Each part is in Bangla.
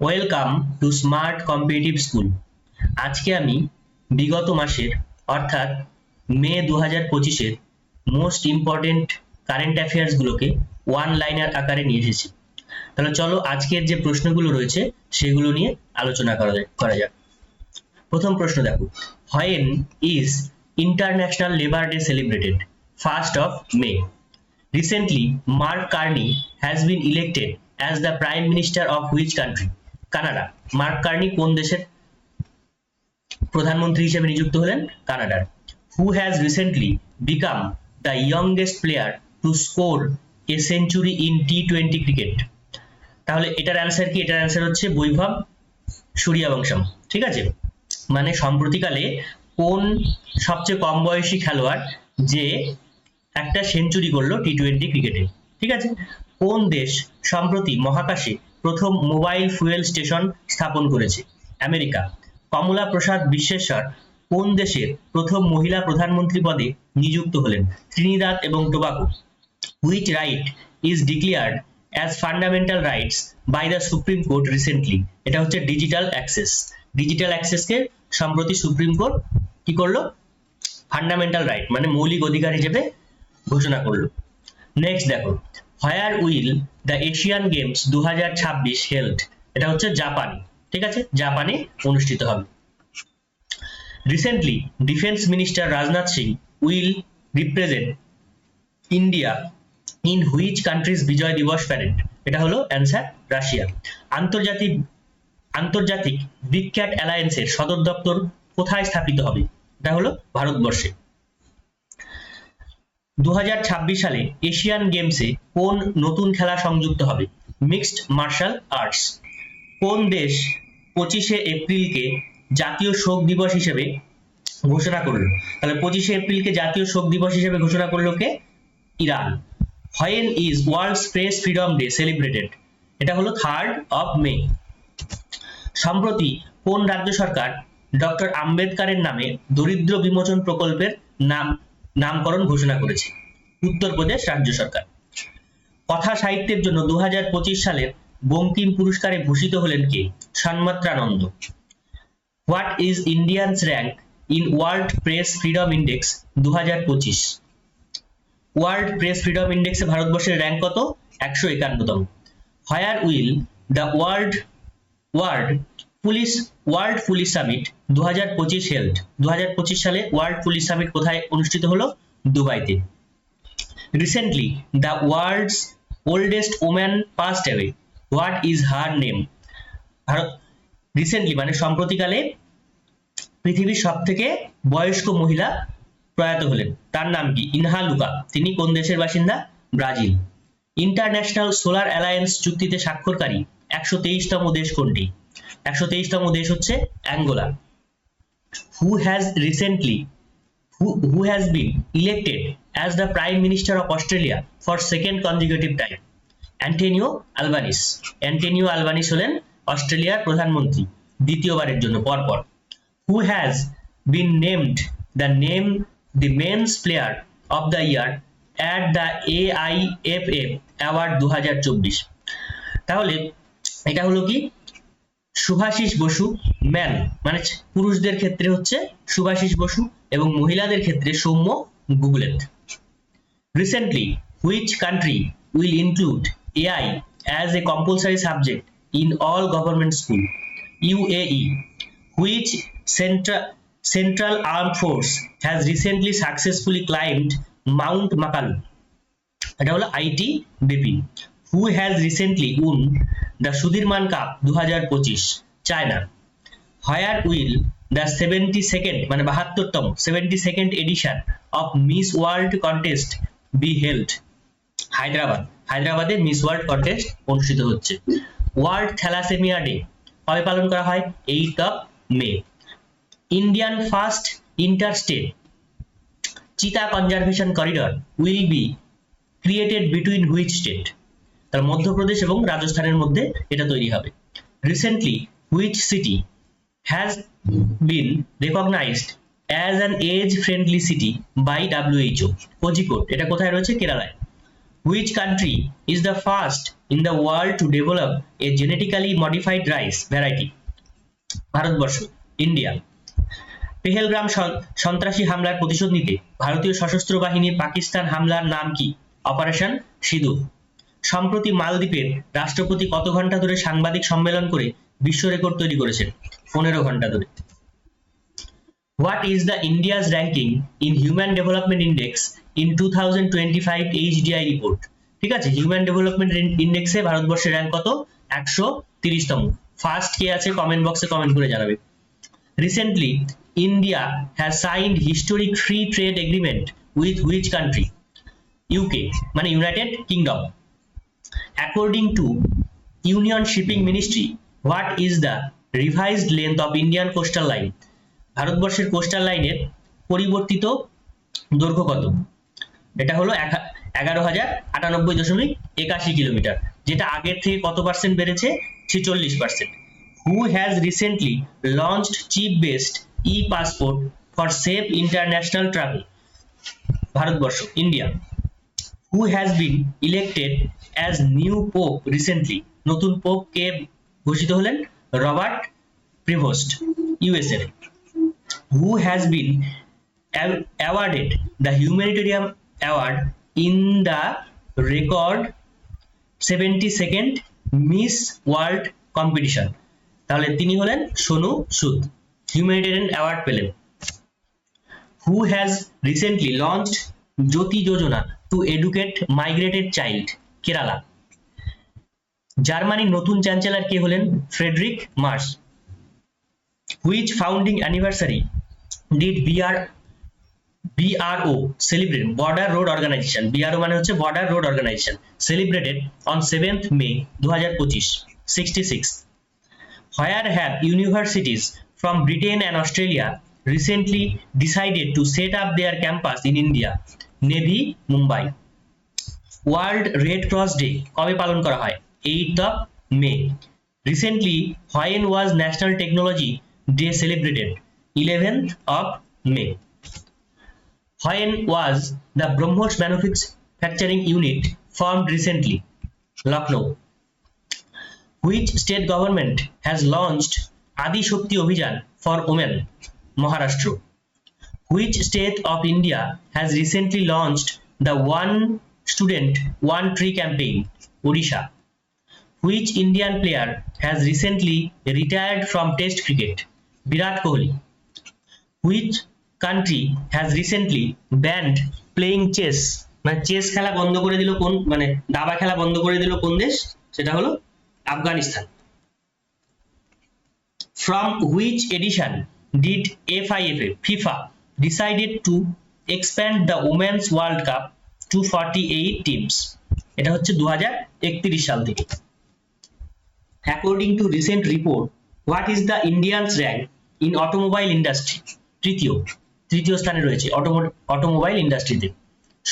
Welcome to smart competitive school. আজকে আমি বিগত মাসের অর্থাৎ মে 2025-এর মোস্ট ইম্পর্টেন্ট কারেন্ট অ্যাফেয়ার্স গুলোকে ওয়ান লাইনার আকারে নিয়ে এসেছি। তাহলে চলো আজকের যে প্রশ্নগুলো রয়েছে সেগুলো নিয়ে আলোচনা করা যাক। প্রথম প্রশ্ন দেখো, when is international labour day celebrated? 1st of May. Recently, Mark Carney has been elected as the Prime Minister of which country? Canada. Mark Carney কোন দেশের প্রধানমন্ত্রী হিসেবে নিযুক্ত হলেন? কানাডার। Who has recently become the youngest player to score a century in T20 cricket? তাহলে এটার অ্যান্সার কি? এটার অ্যান্সার হচ্ছে বৈভব সূর্যবংশম। ঠিক আছে, মানে সম্প্রতিকালে কোন সবচেয়ে কম বয়সী খেলোয়াড় যে একটা সেঞ্চুরি করলো T20 ক্রিকেটে। ঠিক আছে, কোন দেশ সম্প্রতি মহাকাশে প্রথম মোবাইল ফুয়েল স্টেশন স্থাপন করেছে? আমেরিকা। কমলা প্রসাদ বিশ্বেশ্বর কোন দেশের প্রথম মহিলা প্রধানমন্ত্রী পদে নিযুক্ত হলেন? ত্রিনিদাদ এবং Tobago. Which right is declared as fundamental rights by the Supreme Court recently? এটা হচ্ছে ডিজিটাল অ্যাক্সেস। ডিজিটাল অ্যাক্সেসকে সম্প্রতি সুপ্রিম কোর্ট কি করলো? ফান্ডামেন্টাল রাইট মানে মৌলিক অধিকার হিসেবে ঘোষণা করলো। নেক্সট দেখো, where will the Asian Games 2026 held? এটা হচ্ছে জাপানে। ঠিক আছে, জাপানে অনুষ্ঠিত হবে। Recently defence minister Rajnath Singh will represent India in which countries Vijay Diwas parade? এটা হলো অ্যান্সার রাশিয়া। আন্তর্জাতিক বিগ ক্যাট অ্যালায়েন্সের সদর দপ্তর কোথায় স্থাপিত হবে? এটা হলো ভারতবর্ষে। 2026 সালে এশিয়ান গেমসে কোন নতুন খেলা সংযুক্ত হবে? Mixed martial arts. কোন দেশ 25শে এপ্রিলকে জাতীয় শোক দিবস হিসেবে ঘোষণা করলো? তাহলে 25শে এপ্রিলকে জাতীয় শোক দিবস হিসেবে ঘোষণা করলো কে? Iran. When is World Press Freedom Day celebrated? এটা হলো 3rd of May। সম্প্রতি কোন রাজ্য সরকার ডক্টর আম্বেদকরের নামে দরিদ্র বিমোচন প্রকল্পের নামকরণ ঘোষণা করেছে? উত্তরপ্রদেশ রাজ্য সরকার। কথা সাহিত্যের জন্য 2025 সালের বঙ্কিম পুরস্কারে ভূষিত হলেন কে? Sanmitrananda. What is Indians rank in World Press Freedom Index 2025? World Press Freedom ইন্ডেক্সে ভারতবর্ষের র্যাঙ্ক কত? 151তম। Where will the World Police Summit 2025 held? 2025 সালে ওয়ার্ল্ড পুলিশ সামিট কোথায় অনুষ্ঠিত হলো? দুবাইতে। Recently the world's oldest woman passed away, what is her name? Recently মানে সম্প্রতিকালে পৃথিবীর সব থেকে বয়স্ক মহিলা প্রয়াত হলেন, তার নাম কি? ইনহা লুকা। তিনি কোন দেশের বাসিন্দা? ব্রাজিল। ইন্টারন্যাশনাল সোলার অ্যালায়েন্স চুক্তিতে স্বাক্ষরকারী 123তম দেশ কোনটি? 123তম দেশ হচ্ছে Angola. Who has been elected as the Prime Minister of Australia for second consecutive time? Antonio Albanese. Antonio Albanese হলেন অস্ট্রেলিয়ার প্রধানমন্ত্রী দ্বিতীয়বারের জন্য পরপর। Who has been named the men's player of the year at the AIFF Award 2024? তাহলে এটা হলো কি? শুভাশিস বসু ম্যান, মানে পুরুষদের ক্ষেত্রে হচ্ছে শুভাশিস বসু এবং মহিলাদের ক্ষেত্রে সৌম্য গুগলেট। Recently which country will include AI as a compulsory subject in all government school? UAE. Which Central Armed Force has recently successfully climbed Mount Makalu? এটা হলো ITBP. Who has recently won the Sudirman Cup 2025? China. Where will the 72nd মানে 72তম 72nd edition of Miss World contest be held? Hyderabad. হায়দ্রাবাদে মিস ওয়ার্ল্ড কন্টেস্ট অনুষ্ঠিত হচ্ছে। ওয়ার্ল্ড থ্যালাসেমিয়া ডে কবে পালন করা হয়? 8th of May. Indian first interstate cheetah conservation corridor will be created between which state? তার মধ্যপ্রদেশ এবং রাজস্থানের মধ্যে এটা তৈরি হবে। Recently which city has been recognised as an age friendly city by WHO? Kozhikode. এটা কোথায় রয়েছে? কেরালায়। Which country is the first in the world to develop a genetically modified rice variety? Bharatvarsha, India. Pahalgam সন্ত্রাসী হামলার প্রতিশোধ নিতে ভারতীয় সশস্ত্র বাহিনীর পাকিস্তান হামলার নাম কি? অপারেশন সিঁদুর। সম্প্রতি মালদ্বীপের রাষ্ট্রপতি কত ঘন্টা ধরে সাংবাদিক সম্মেলন করে বিশ্ব রেকর্ড তৈরি করেছেন? 15 ঘন্টা ধরে। What is the India's ranking in Human Development Index in 2025 HDI report? ঠিক আছে, হিউম্যান ডেভেলপমেন্ট ইন্ডেক্সে ভারতবর্ষের র্যাঙ্ক কত? 130তম। ফার্স্ট কে আছে কমেন্ট বক্সে কমেন্ট করে জানাবে। Recently, India has signed historic free trade agreement with which country? UK, মানে United kingdom. According to Union Shipping Ministry, what is the revised length of Indian coastal line? ভারতবর্ষের কোস্টাল লাইনের পরিবর্তিত দৈর্ঘ্য কত? এটা হলো 11,098.81 কিলোমিটার, যেটা আগের থেকে কত পার্সেন্ট বেড়েছে? 46%। Who has recently launched chip-based e-passport for safe international travel? Bharatvarsha, India. Who has been elected as new pope recently? নতুন পোপ কে ঘোষিত হলেন? Robert Prevost, USA. Who has been awarded the humanitarian award in the record 72nd Miss World competition? তাহলে তিনি হলেন সোনু সুদ, হিউম্যানিটেরিয়ান অ্যাওয়ার্ড পেলেন। Who has recently launched Jyoti Yojana to educate migrated child? Kerala. জার্মানির নতুন চ্যান্সেলর কে হলেন? Friedrich Merz. Which founding anniversary did BRO celebrate? Border Road Organization, BRO মানে হচ্ছে Border Road Organization, celebrated on 7th May 2025, 66. Where have universities from Britain and Australia recently decided to set up their campus in India? Navy, Mumbai. World Red Cross Day কবে পালন করা হয়? 8th of May. Recently, when was National Technology Day celebrated? 11th of May. When was the BrahMos Manufacturing Unit formed recently? Lucknow. Which state government has launched Adi Shakti Abhijan for women? Maharashtra. Which state of India has recently launched the One Student, One Tree campaign? Odisha. Which Indian player has recently retired from Test cricket? Virat Kohli. Which country has recently banned playing chess? মানে চেস খেলা বন্ধ করে দিল কোন, মানে দাবা খেলা বন্ধ করে দিল কোন দেশ? সেটা হলো Afghanistan. From which edition did FIFA decided to expand the Women's World Cup to 48 teams? এটা হচ্ছে 2031 সাল থেকে। According to recent report, what is the Indian's rank in automobile industry? তৃতীয় স্থানে রয়েছে অটোমোবাইল ইন্ডাস্ট্রিতে।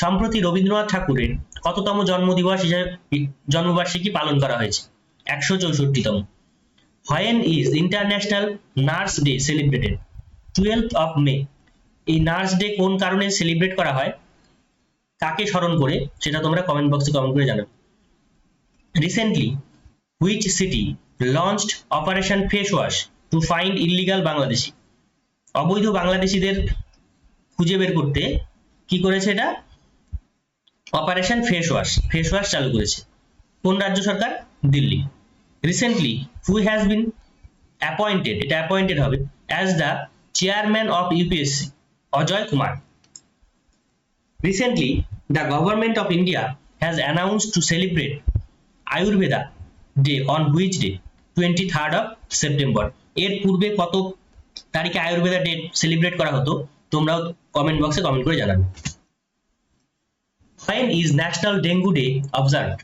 সম্প্রতি রবীন্দ্রনাথ ঠাকুরের কততম জন্মবার্ষিকী পালন করা হয়েছে? 164তম। When is International Nurse Day celebrated? 12th of May. এই নার্স ডে কোন কারণে সেলিব্রেট করা হয়, কাকে স্মরণ করে, সেটা তোমরা কমেন্ট বক্সে কমেন্ট করে জানাবে। Recently, which city launched Operation Face Wash to find illegal Bangladeshi? অবৈধ বাংলাদেশিদের খুঁজে বের করতে কি করেছে? এটা অপারেশন ফেস ওয়াশ চালু করেছে। কোন রাজ্য সরকার? Delhi. Recently who has been appointed, এটা অ্যাপয়েন্টেড হবে, as the chairman of UPSC? Ajay Kumar. Recently the government of India has announced to celebrate Ayurveda day on which day? 23rd of September। এর পূর্বে কত তারিখে আয়ুর্বেদা ডে সেলিব্রেট করা হতো? তোমরাও কমেন্ট বক্সে কমেন্ট করে জানাবে। When is National Dengue Day observed?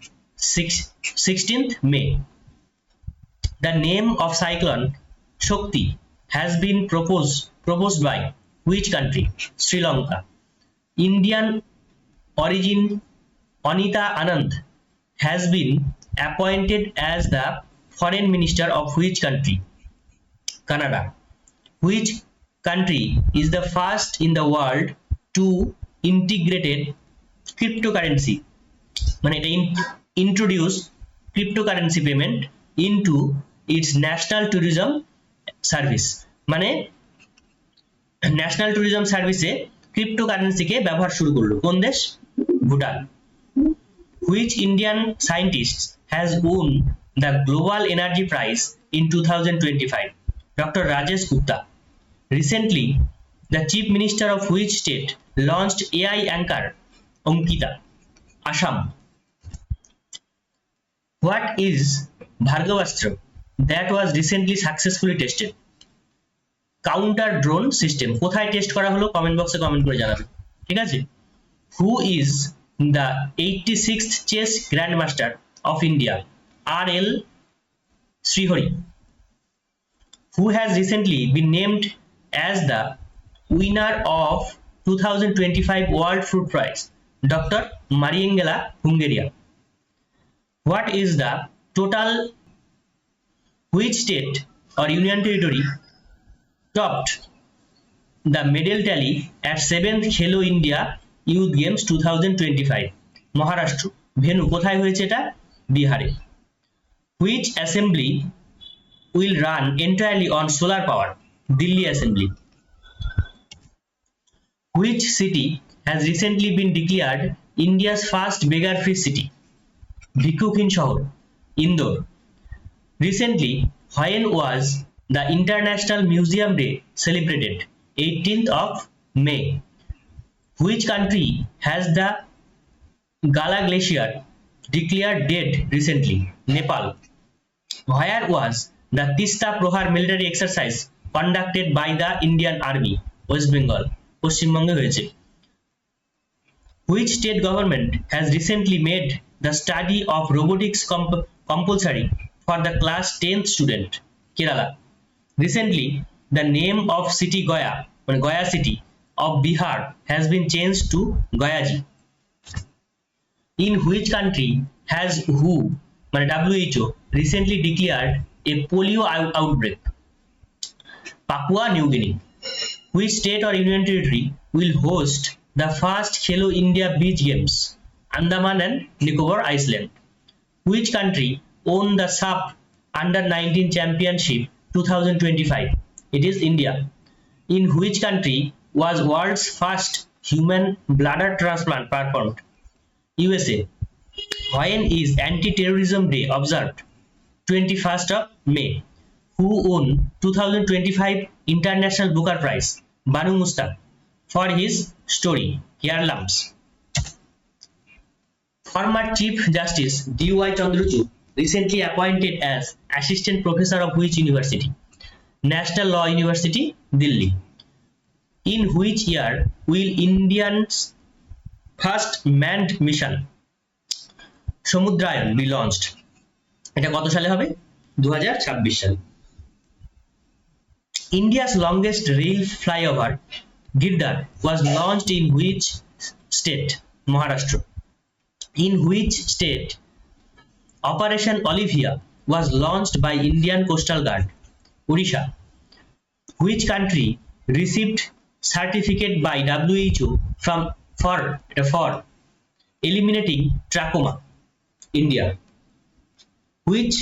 16th May. The name of cyclone Shakti has been proposed by which country? Sri Lanka. Indian origin Anita Anand has been appointed as the foreign minister of which country? Canada. Which country is the first in the world to integrated cryptocurrency? মানে এটা introduce cryptocurrency payment into it's national tourism service, মানে ন্যাশনাল ট্যুরিজম সার্ভিসে ক্রিপ্টোকারেন্সিকে ব্যবহার শুরু করলো। কোন দেশ? Bhutan. Which Indian scientist has won the Global Energy Prize in 2025? Dr. Rajesh Gupta. Recently, the Chief Minister of which state launched AI anchor Ankita? Assam. What is Bhargavastra that was recently successfully tested? Counter drone system. কোথায় টেস্ট করা হলো? কমেন্ট বক্সে কমেন্ট করে জানাবেন, ঠিক আছে? Who is the 86th chess grandmaster of India? R.L. Srihari. Who has recently been named as the winner of 2025 World Fruit Prize? Dr. Mariangela Hungaria. What is the total? Which state or union territory topped the medal tally at 7th Khelo India Youth Games 2025? Maharashtra. Venue কোথায় হয়েছে এটা? বিহারে। Which assembly will run entirely on solar power? Delhi Assembly. Which city has recently been declared India's first beggar-free city? ভিক্ষুকহীন শহর, Indore. Recently, when was the International Museum Day celebrated? 18th of May. Which country has the Gala Glacier declared dead recently? Nepal. Where was the Tista Prohar military exercise conducted by the Indian Army? West Bengal. পশ্চিমবঙ্গে হয়েছে। Which state government has recently made the study of robotics compulsory for the class 10th student? Kerala. Recently, the name of city Gaya city of Bihar has been changed to Gayaji. In which country has WHO recently declared a polio outbreak? Papua New Guinea. Which state or union territory will host the first Khelo India Beach Games? Andaman and Nicobar Island. Which country won the SUP Under-19 Championship 2025? It is India. In which country was world's first human bladder transplant performed? USA. When is Anti-Terrorism Day observed? 21st of May. Who won 2025 International Booker Prize? Banu Mustaq for his story Hair Lumps. Former Chief Justice D.Y. Chandrachud recently appointed as Assistant Professor of which university? National Law University, Delhi. In which year will India's first manned mission Samudrayan be launched? এটা কত সালে হবে? 2026 সালে। India's longest rail flyover Girdar was launched in which state? Maharashtra. In which state Operation Olivia was launched by Indian Coastal Guard? Odisha. Which country received certificate by WHO for eliminating trachoma? India. Which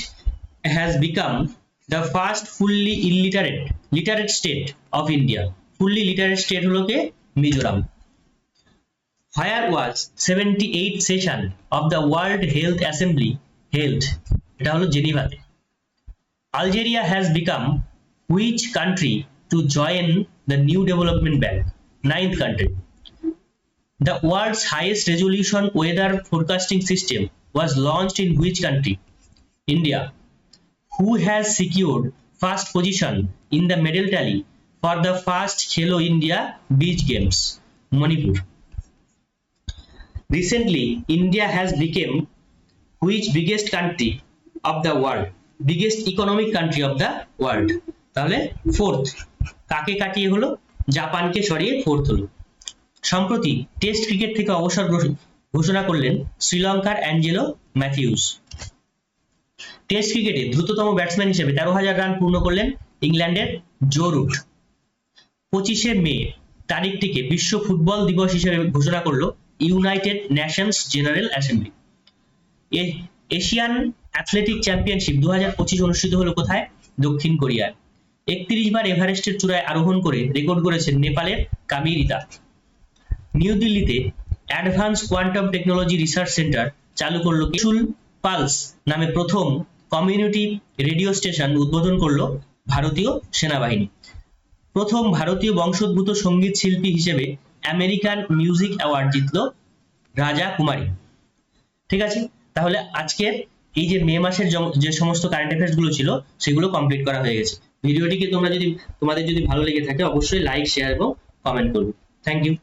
has become the first fully literate state of India? Fully literate state হলো কে? Mizoram. Where was 78th session of the World Health Assembly held? এটা হলো জেনিভাতে। Algeria has become which country to join the New Development Bank? 9th country. The world's highest resolution weather forecasting system was launched in which country? India. Who has secured first position in the medal tally for the first Khelo India Beach Games? Manipur. Recently, India has become which biggest country of the world? Biggest economic country of the world. তাহলে fourth. কাকে কাটিয়ে হলো? জাপানকে সরিয়ে fourth হলো। সম্প্রতি টেস্ট ক্রিকেট থেকে অবসর ঘোষণা করলেন শ্রীলঙ্কার অ্যাঞ্জেলো ম্যাথিউস। টেস্ট ক্রিকেটে দ্রুততম ব্যাটসম্যান হিসেবে 13,000 রান পূর্ণ করলেন ইংল্যান্ডের জো রুট। 25শে মে তারিখটিকে বিশ্ব ফুটবল দিবস হিসেবে ঘোষণা করলো United Nations general assembly. Asian athletic championship 2025 অনুষ্ঠিত হলো কোথায়? দক্ষিণ কোরিয়ায়। 31 বার এভারেস্টের চূড়ায় আরোহণ করে রেকর্ড করেছেন নেপালের কামিরিতা। নিউ দিল্লিতে advance quantum technology research centre চালু করলো কিশুল পালস নামে প্রথম কমিউনিটি রেডিও স্টেশন উদ্বোধন করলো ভারতীয় সেনাবাহিনী। প্রথম ভারতীয় বংশোদ্ভূত সঙ্গীত শিল্পী হিসেবে আমেরিকান মিউজিক অ্যাওয়ার্ড জিতলো রাজা কুমারী। ঠিক আছে, তাহলে আজকের এই যে মে মাসের যে সমস্ত কারেন্ট অ্যাফেয়ার্স গুলো ছিল সেগুলো কমপ্লিট করা হয়ে গেছে। ভিডিওটিকে তোমাদের যদি ভালো লেগে থাকে অবশ্যই লাইক, শেয়ার এবং কমেন্ট করবে। Thank you.